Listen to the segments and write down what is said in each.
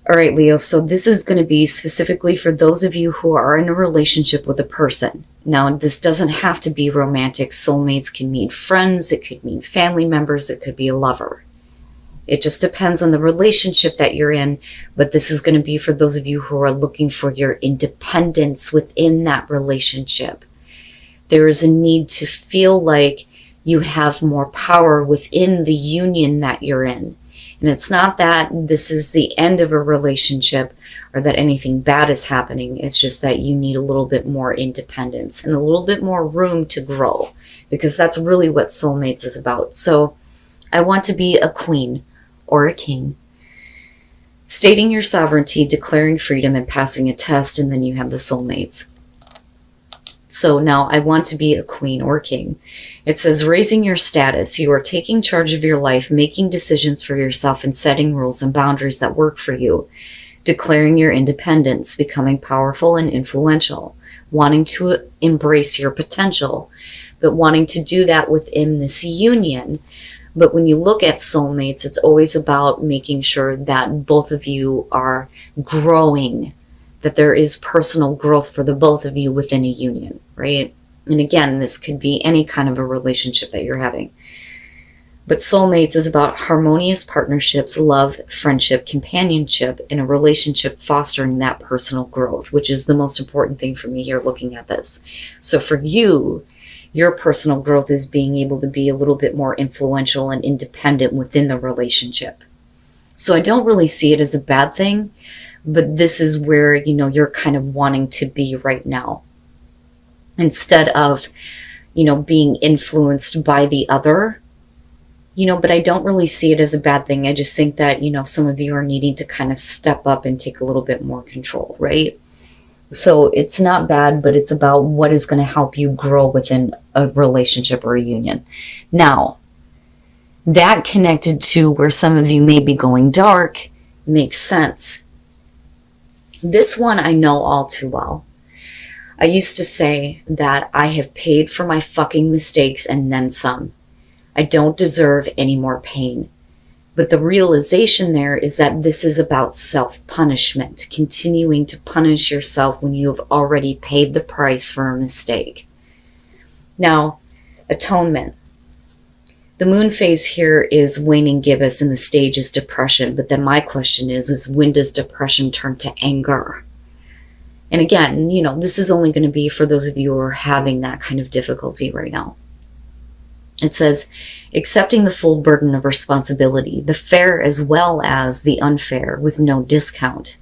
All right, Leo, so this is going to be specifically for those of you who are in a relationship with a person. Now, this doesn't have to be romantic. Soulmates can mean friends, it could mean family members, it could be a lover. It just depends on the relationship that you're in, but this is going to be for those of you who are looking for your independence within that relationship. There is a need to feel like you have more power within the union that you're in. And it's not that this is the end of a relationship or that anything bad is happening. It's just that you need a little bit more independence and a little bit more room to grow, because that's really what soulmates is about. So I want to be a queen or a king. Stating your sovereignty, declaring freedom, and passing a test, and then you have the soulmates. So now I want to be a queen or king. It says raising your status. You are taking charge of your life, making decisions for yourself, and setting rules and boundaries that work for you. Declaring your independence, becoming powerful and influential, wanting to embrace your potential, but wanting to do that within this union. But when you look at soulmates, it's always about making sure that both of you are growing, that there is personal growth for the both of you within a union, right? And again, this could be any kind of a relationship that you're having. But soulmates is about harmonious partnerships, love, friendship, companionship, in a relationship fostering that personal growth, which is the most important thing for me here looking at this. So for you, your personal growth is being able to be a little bit more influential and independent within the relationship. So I don't really see it as a bad thing, but this is where, you're kind of wanting to be right now. Instead of, being influenced by the other, but I don't really see it as a bad thing. I just think that, some of you are needing to kind of step up and take a little bit more control, right? So it's not bad, but it's about what is going to help you grow within a relationship or a union. Now, that connected to where some of you may be going dark makes sense. This one I know all too well. I used to say that I have paid for my fucking mistakes and then some. I don't deserve any more pain. But the realization there is that this is about self-punishment, continuing to punish yourself when you have already paid the price for a mistake. Now, atonement. The moon phase here is waning gibbous and the stage is depression. But then my question is when does depression turn to anger? And again, this is only going to be for those of you who are having that kind of difficulty right now. It says, accepting the full burden of responsibility, the fair as well as the unfair, with no discount.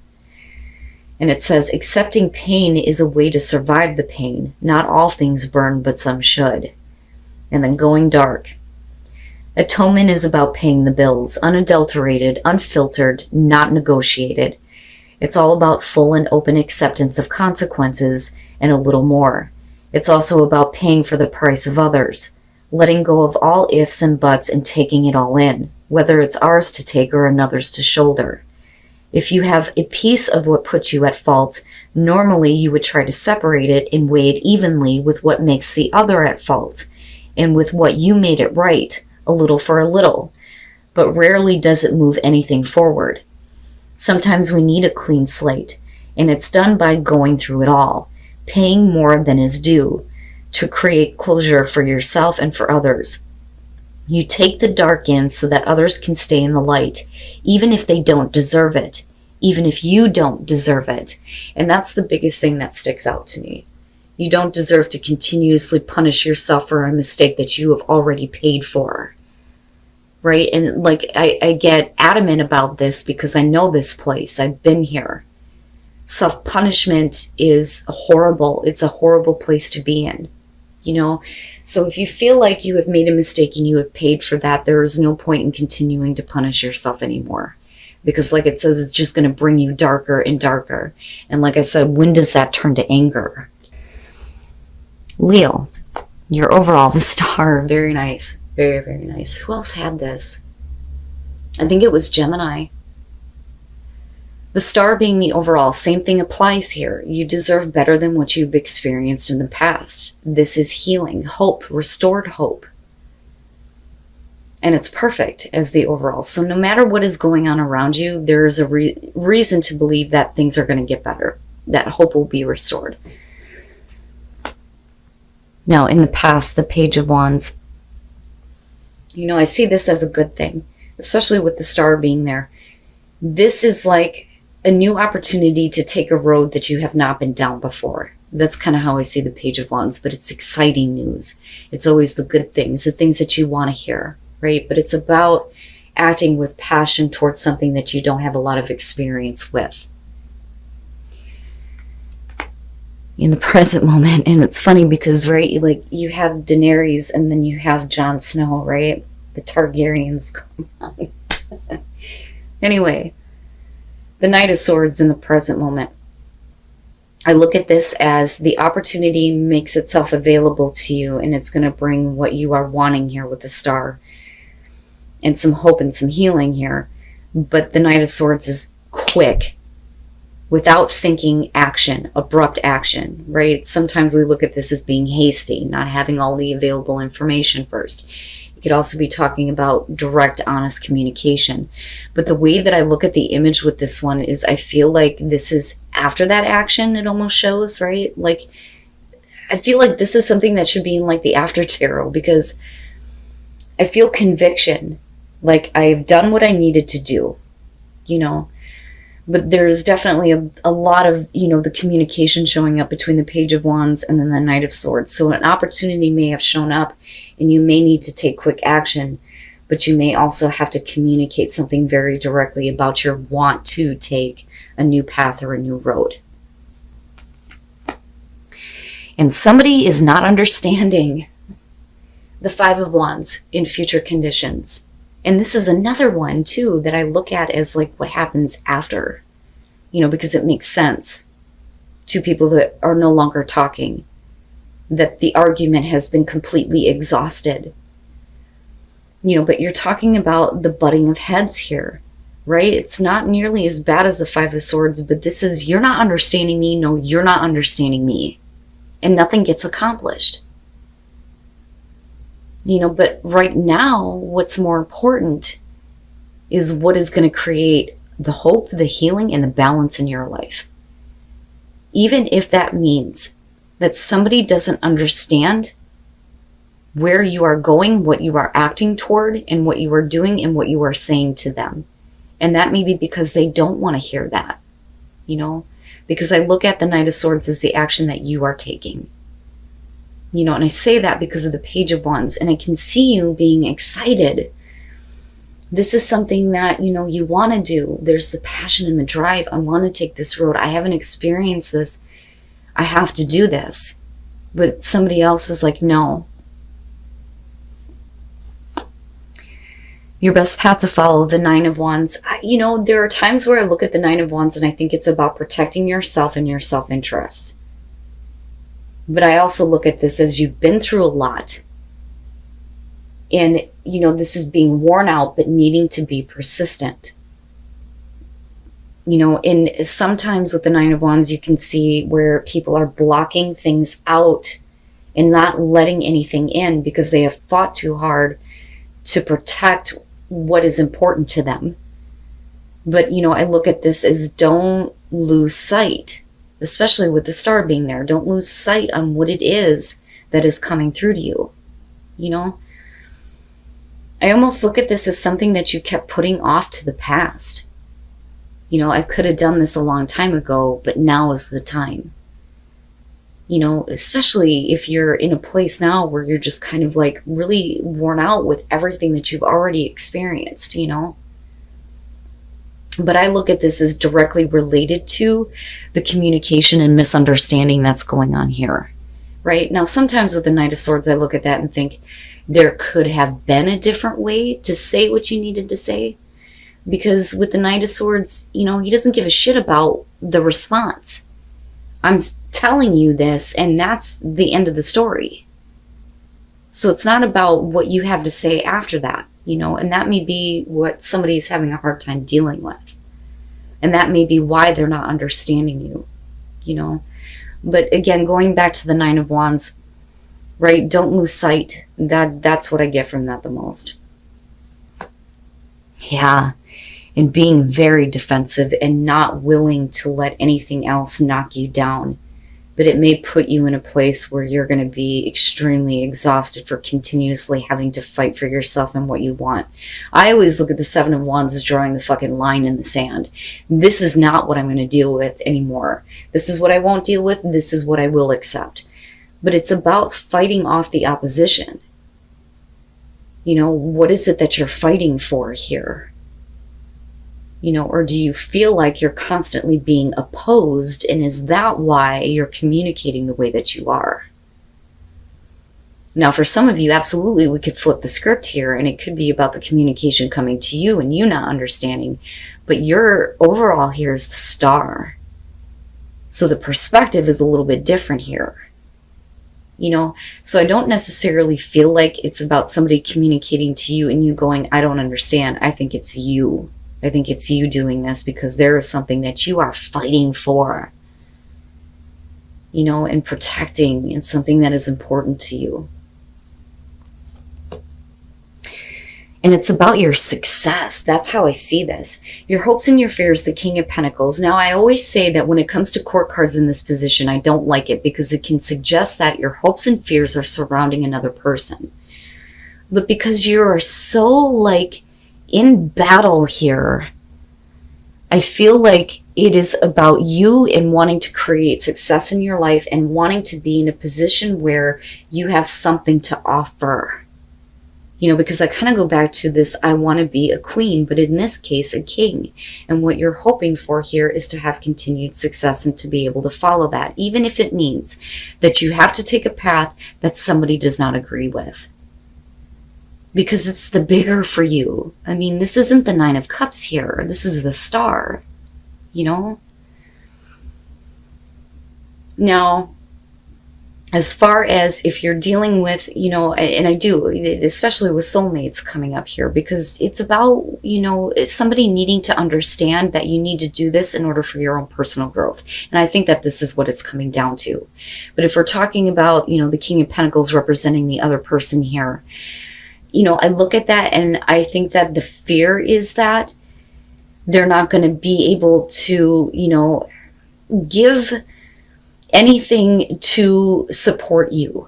And it says, accepting pain is a way to survive the pain. Not all things burn, but some should. And then going dark. Atonement is about paying the bills, unadulterated, unfiltered, not negotiated. It's all about full and open acceptance of consequences and a little more. It's also about paying for the price of others, letting go of all ifs and buts and taking it all in, whether it's ours to take or another's to shoulder. If you have a piece of what puts you at fault, normally you would try to separate it and weigh it evenly with what makes the other at fault, and with what you made it right, a little for a little. But rarely does it move anything forward. Sometimes we need a clean slate, and it's done by going through it all, paying more than is due, to create closure for yourself and for others. You take the dark in so that others can stay in the light, even if they don't deserve it, even if you don't deserve it. And that's the biggest thing that sticks out to me. You don't deserve to continuously punish yourself for a mistake that you have already paid for. Right? And I get adamant about this because I know this place. I've been here. Self-punishment is horrible. It's a horrible place to be in. So if you feel like you have made a mistake and you have paid for that, there is no point in continuing to punish yourself anymore. Because like it says, it's just going to bring you darker and darker. And like I said, when does that turn to anger? Leo, you're overall the star. Very nice. Very, very nice. Who else had this? I think it was Gemini. The star being the overall, same thing applies here. You deserve better than what you've experienced in the past. This is healing, hope, restored hope. And it's perfect as the overall. So no matter what is going on around you, there's a reason to believe that things are going to get better, that hope will be restored. Now, in the past, the Page of Wands, I see this as a good thing, especially with the star being there. This is like a new opportunity to take a road that you have not been down before. That's kind of how I see the Page of Wands, but it's exciting news. It's always the good things, the things that you want to hear, right? But it's about acting with passion towards something that you don't have a lot of experience with. In the present moment, and it's funny because, right, like you have Daenerys and then you have Jon Snow, right? The Targaryens. Come on. Anyway, the Knight of Swords in the present moment. I look at this as the opportunity makes itself available to you, and it's going to bring what you are wanting here with the star and some hope and some healing here. But the Knight of Swords is quick, without thinking action, abrupt action, right? Sometimes we look at this as being hasty, not having all the available information first. You could also be talking about direct, honest communication. But the way that I look at the image with this one is I feel like this is after that action, it almost shows, right? Like, I feel like this is something that should be in like the after tarot, because I feel conviction, like I've done what I needed to do, But there's definitely a lot of, the communication showing up between the Page of Wands and then the Knight of Swords. So an opportunity may have shown up and you may need to take quick action, but you may also have to communicate something very directly about your want to take a new path or a new road. And somebody is not understanding the Five of Wands in future conditions. And this is another one, too, that I look at as like what happens after, because it makes sense to people that are no longer talking, that the argument has been completely exhausted. But you're talking about the butting of heads here, right? It's not nearly as bad as the Five of Swords, but this is, you're not understanding me. No, you're not understanding me. And nothing gets accomplished. But right now, what's more important is what is going to create the hope, the healing, and the balance in your life. Even if that means that somebody doesn't understand where you are going, what you are acting toward, and what you are doing, and what you are saying to them. And that may be because they don't want to hear that, because I look at the Knight of Swords as the action that you are taking. And I say that because of the Page of Wands, and I can see you being excited. This is something that, you want to do. There's the passion and the drive. I want to take this road. I haven't experienced this. I have to do this. But somebody else is like, no. Your best path to follow, the Nine of Wands. There are times where I look at the Nine of Wands and I think it's about protecting yourself and your self-interest. But I also look at this as you've been through a lot. And, this is being worn out, but needing to be persistent. And sometimes with the Nine of Wands, you can see where people are blocking things out and not letting anything in because they have fought too hard to protect what is important to them. But, I look at this as don't lose sight. Especially with the star being there. Don't lose sight on what it is that is coming through to you. I almost look at this as something that you kept putting off to the past. I could have done this a long time ago, but now is the time. Especially if you're in a place now where you're just kind of like really worn out with everything that you've already experienced, But I look at this as directly related to the communication and misunderstanding that's going on here, right? Now, sometimes with the Knight of Swords, I look at that and think there could have been a different way to say what you needed to say. Because with the Knight of Swords, he doesn't give a shit about the response. I'm telling you this, and that's the end of the story. So it's not about what you have to say after that. And that may be what somebody's having a hard time dealing with. And that may be why they're not understanding you, But again, going back to the Nine of Wands, right? Don't lose sight. That's what I get from that the most. Yeah. And being very defensive and not willing to let anything else knock you down. But it may put you in a place where you're going to be extremely exhausted for continuously having to fight for yourself and what you want. I always look at the Seven of Wands as drawing the fucking line in the sand. This is not what I'm going to deal with anymore. This is what I won't deal with. This is what I will accept. But it's about fighting off the opposition. You know, what is it that you're fighting for here? You know, or do you feel like you're constantly being opposed, and is that why you're communicating the way that you are? Now, for some of you, absolutely, we could flip the script here, and it could be about the communication coming to you and you not understanding, but your overall here is the Star. So the perspective is a little bit different here. You know, so I don't necessarily feel like it's about somebody communicating to you and you going, I don't understand. I think it's you. I think it's you doing this because there is something that you are fighting for, you know, and protecting, and something that is important to you. And it's about your success. That's how I see this. Your hopes and your fears, the King of Pentacles. Now, I always say that when it comes to court cards in this position, I don't like it because it can suggest that your hopes and fears are surrounding another person. But because you are so like in battle here, I feel like it is about you and wanting to create success in your life and wanting to be in a position where you have something to offer. You know, because I kind of go back to this, I want to be a queen, but in this case, a king. And what you're hoping for here is to have continued success and to be able to follow that, even if it means that you have to take a path that somebody does not agree with. Because it's the bigger for you. I mean, this isn't the Nine of Cups here. This is the Star, you know? Now, as far as if you're dealing with, you know, and I do, especially with soulmates coming up here, because it's about, you know, somebody needing to understand that you need to do this in order for your own personal growth. And I think that this is what it's coming down to. But if we're talking about, you know, the King of Pentacles representing the other person here, you know, I look at that and I think that the fear is that they're not going to be able to, you know, give anything to support you.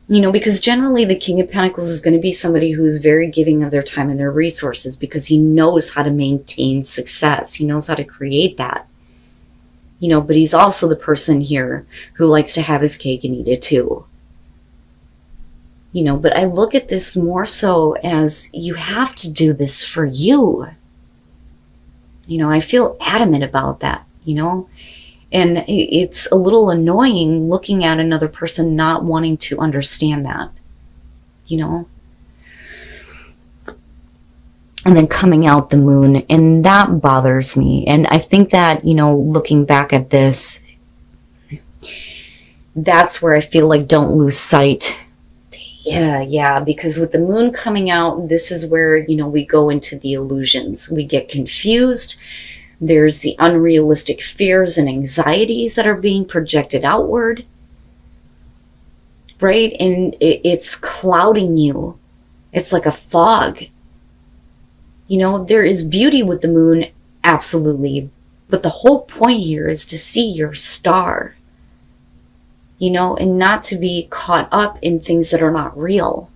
You know, because generally the King of Pentacles is going to be somebody who's very giving of their time and their resources because he knows how to maintain success. He knows how to create that. You know, but he's also the person here who likes to have his cake and eat it too. You know, but I look at this more so as you have to do this for you. You know, I feel adamant about that, you know, and it's a little annoying looking at another person not wanting to understand that, you know. And then coming out the Moon, and that bothers me. And I think that, you know, looking back at this, that's where I feel like don't lose sight. Yeah, because with the Moon coming out, this is where, you know, we go into the illusions. We get confused. There's the unrealistic fears and anxieties that are being projected outward, right? And it's clouding you. It's like a fog. You know, there is beauty with the Moon, absolutely. But the whole point here is to see your star. You know, and not to be caught up in things that are not real.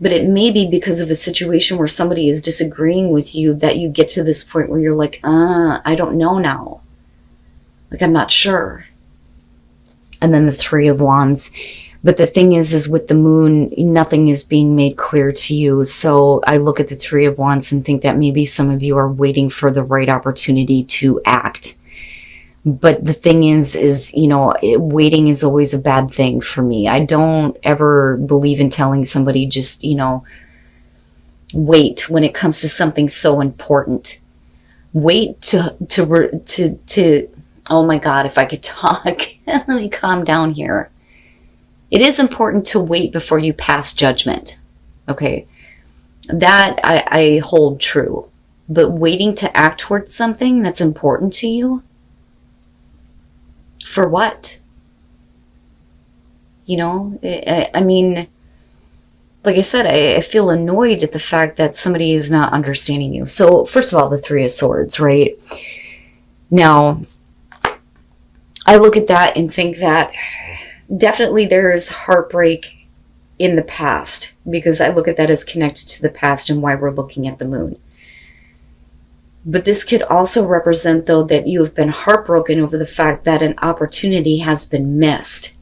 But it may be because of a situation where somebody is disagreeing with you that you get to this point where you're like, I don't know now. Like, I'm not sure. And then the Three of Wands. But the thing is with the Moon, nothing is being made clear to you. So I look at the Three of Wands and think that maybe some of you are waiting for the right opportunity to act. But the thing is, you know, waiting is always a bad thing for me. I don't ever believe in telling somebody just, you know, wait when it comes to something so important. Wait to oh my God, if I could talk. Let me calm down here. It is important to wait before you pass judgment. Okay. That I hold true. But waiting to act towards something that's important to you, for what? You know, I mean, like I said, I feel annoyed at the fact that somebody is not understanding you. So first of all, the Three of Swords, right? Now, I look at that and think that definitely there's heartbreak in the past, because I look at that as connected to the past and why we're looking at the moon. But this could also represent, though, that you have been heartbroken over the fact that an opportunity has been missed.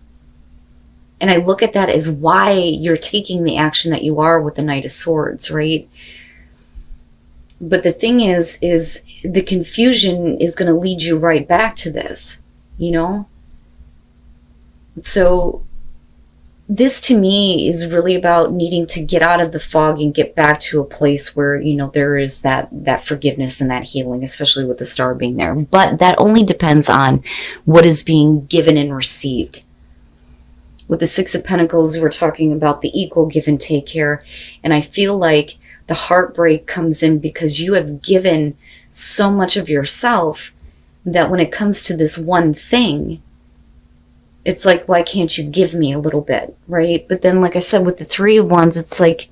And I look at that as why you're taking the action that you are with the Knight of Swords, right? But the thing is the confusion is going to lead you right back to this, you know? So this to me is really about needing to get out of the fog and get back to a place where, you know, there is that forgiveness and that healing, especially with the star being there. But that only depends on what is being given and received. With the Six of Pentacles, we're talking about the equal give and take here. And I feel like the heartbreak comes in because you have given so much of yourself that when it comes to this one thing, it's like, why can't you give me a little bit, right? But then, like I said, with the Three of Wands, it's like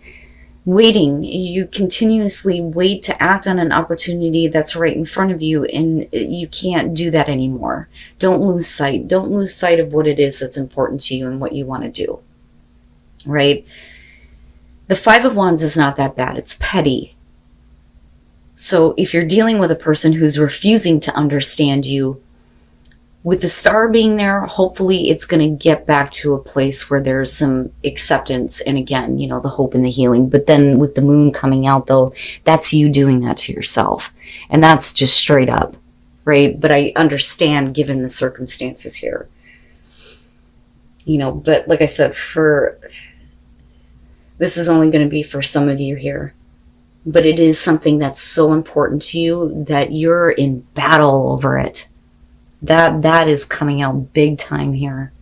waiting. You continuously wait to act on an opportunity that's right in front of you, and you can't do that anymore. Don't lose sight. Don't lose sight of what it is that's important to you and what you want to do, right? The Five of Wands is not that bad. It's petty. So if you're dealing with a person who's refusing to understand you, with the star being there, hopefully it's going to get back to a place where there's some acceptance and, again, you know, the hope and the healing. But then with the moon coming out, though, that's you doing that to yourself. And that's just straight up, right? But I understand given the circumstances here. You know, but like I said, this is only going to be for some of you here. But it is something that's so important to you that you're in battle over it. That is coming out big time here.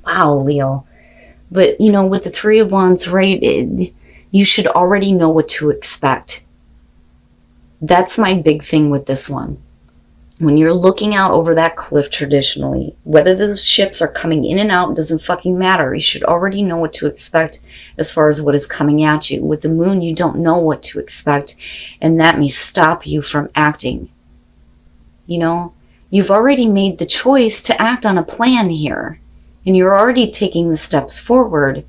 Wow, Leo. But, you know, with the Three of Wands, right, you should already know what to expect. That's my big thing with this one. When you're looking out over that cliff traditionally, whether those ships are coming in and out doesn't fucking matter. You should already know what to expect as far as what is coming at you. With the moon, you don't know what to expect, and that may stop you from acting. You know, you've already made the choice to act on a plan here, and you're already taking the steps forward,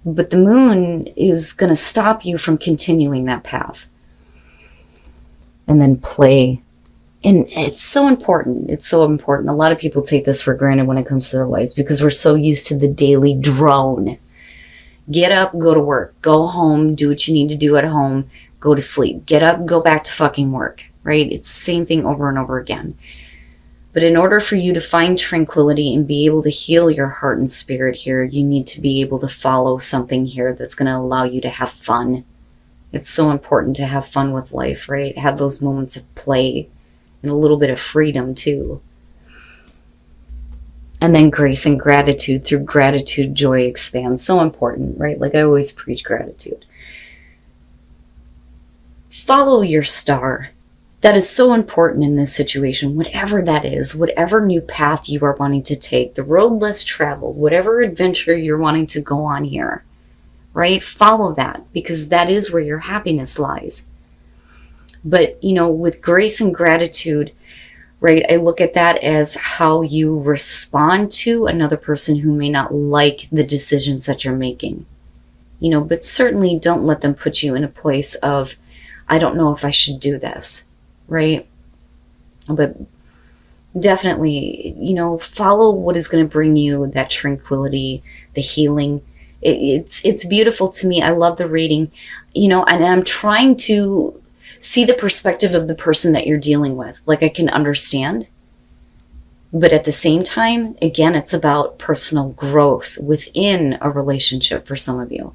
but the moon is going to stop you from continuing that path. And then play. And it's so important. It's so important. A lot of people take this for granted when it comes to their lives because we're so used to the daily drone. Get up, go to work, go home, do what you need to do at home, go to sleep. Get up, go back to fucking work. Right? It's the same thing over and over again. But in order for you to find tranquility and be able to heal your heart and spirit here, you need to be able to follow something here that's going to allow you to have fun. It's so important to have fun with life, right? Have those moments of play and a little bit of freedom too. And then grace and gratitude. Through gratitude, joy expands. So important, right? Like I always preach gratitude. Follow your star. That is so important in this situation, whatever that is, whatever new path you are wanting to take, the road less traveled, whatever adventure you're wanting to go on here, right? Follow that, because that is where your happiness lies. But, you know, with grace and gratitude, right, I look at that as how you respond to another person who may not like the decisions that you're making. You know, but certainly don't let them put you in a place of, I don't know if I should do this. Right? But definitely, you know, follow what is going to bring you that tranquility, the healing. It's beautiful to me. I love the reading, you know, and I'm trying to see the perspective of the person that you're dealing with. Like I can understand. But at the same time, again, it's about personal growth within a relationship for some of you.